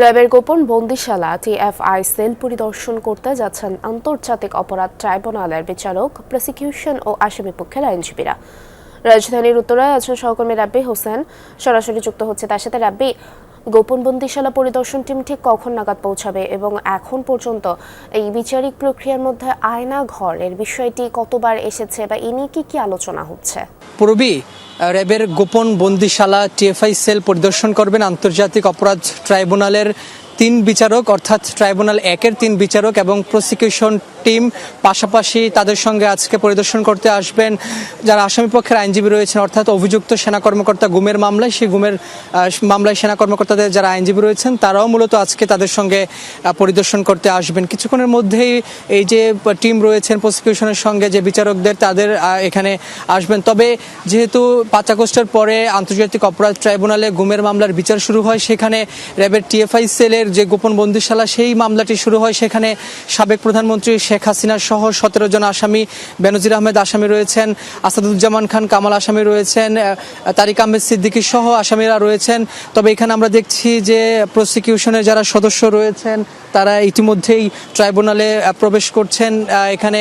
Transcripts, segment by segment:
র্যাবের গোপন বন্দিশালা TFI sell পরিদর্শন করতে যাচ্ছেন আন্তর্জাতিক অপরাধ ট্রাইব্যুনালের বিচারক, প্রসিকিউশন ও আসামি পক্ষের আইনজীবীরা। রাজধানীর উত্তরায় আছেন সহকর্মী রাব্বি হোসেন, সরাসরি যুক্ত হচ্ছে তার সাথে। রাব্বি, গোপন বন্দিশালা পরিদর্শন টিম ঠিক কখন নাগাদ পৌঁছাবে এবং এখন পর্যন্ত এই বিচারিক প্রক্রিয়ার মধ্যে আয়না ঘর এর বিষয়টি কতবার এসেছে বা এ নিয়ে কি আলোচনা হচ্ছে? পূর্বী র্যাবের গোপন বন্দিশালা টিএফআই সেল পরিদর্শন করবেন আন্তর্জাতিক অপরাধ ট্রাইব্যুনালের 3 বিচারক, অর্থাৎ ট্রাইব্যুনাল 1-এর 3 বিচারক এবং প্রসিকিউশন টিম। পাশাপাশি তাদের সঙ্গে আজকে পরিদর্শন করতে আসবেন যারা আসামি পক্ষের আইনজীবী রয়েছেন, অর্থাৎ অভিযুক্ত সেনা কর্মকর্তা গুমের মামলায়, সেই গুমের মামলায় সেনা কর্মকর্তাদের যারা আইনজীবী রয়েছেন তারাও মূলত আজকে তাদের সঙ্গে পরিদর্শন করতে আসবেন। কিছুক্ষণের মধ্যেই এই যে টিম রয়েছেন প্রসিকিউশনের সঙ্গে যে বিচারকদের, তাদের এখানে আসবেন। তবে যেহেতু 5 আগস্টের পরে আন্তর্জাতিক অপরাধ ট্রাইব্যুনালে গুমের মামলার বিচার শুরু হয়, সেখানে র্যাবের টিএফআই সেলের যে গোপন বন্দিশালা সেই মামলাটি শুরু হয়, সেখানে সাবেক প্রধানমন্ত্রী শেখ হাসিনা সহ 17 জন আসামি, বেনজির আহমেদ আসামি রয়েছেন, আসাদুজ্জামান খান কামাল আসামি রয়েছেন, তারিক আহমেদ সিদ্দিকী সহ আসামিরা রয়েছেন। তবে এখানে আমরা দেখছি যে প্রসিকিউশনের যারা সদস্য রয়েছেন তারা ইতিমধ্যেই ট্রাইব্যুনালে প্রবেশ করছেন। এখানে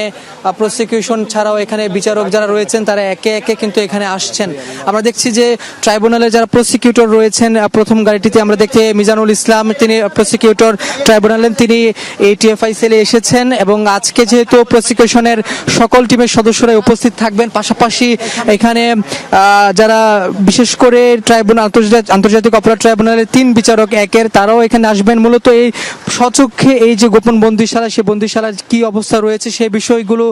প্রসিকিউশন ছাড়াও এখানে বিচারক যারা রয়েছেন তারা একে একে কিন্তু এখানে আসছেন। আমরা দেখছি যে ট্রাইব্যুনালের যারা প্রসিকিউটর রয়েছেন, প্রথম গাড়িটিতে আমরা দেখছি মিজানুল ইসলাম, তিনি প্রসিকিউটর ট্রাইব্যুনালের, তিনি এই টিএফআই সেলে এসেছেন এবং আজকে যেহেতু প্রসিকিউশনের সকল টিমের সদস্যরাই উপস্থিত থাকবেন, পাশাপাশি এখানে যারা বিশেষ করে ট্রাইব্যুনাল আন্তর্জাতিক অপরাধ ট্রাইব্যুনালের 3 বিচারক 1-এর, তারাও এখানে আসবেন। মূলত এই স্বচক্ষে এই যে গোপন বন্দিশালা, সেই বন্দিশালার কি অবস্থা রয়েছে সেই বিষয়গুলো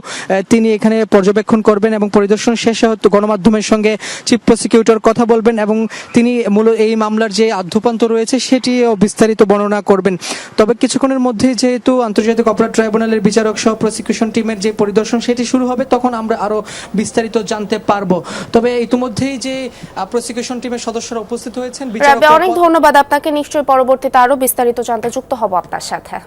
তিনি এখানে পর্যবেক্ষণ করবেন এবং পরিদর্শন শেষে হয়তো গণমাধ্যমের সঙ্গে চিফ প্রসিকিউটর কথা বলবেন এবং তিনি মূলত এই মামলার যে আদ্যোপান্ত রয়েছে সেটিও বিস্তারিত বর্ণনা করবেন। তবে কিছুক্ষণের মধ্যে যেহেতু আন্তর্জাতিক অপরাধ ট্রাইব্যুনালের বিচারক সহ প্রসিকিউশন টিমের যে পরিদর্শন সেটি শুরু হবে, তখন আমরা আরো বিস্তারিত জানতে পারবো। তবে ইতিমধ্যেই যে প্রসিকিউশন টিমের সদস্যরা উপস্থিত হয়েছেন, অনেক ধন্যবাদ আপনাকে। নিশ্চয়ই পরবর্তীতে আরো বিস্তারিত জানতে যুক্ত হব আপনার সাথে।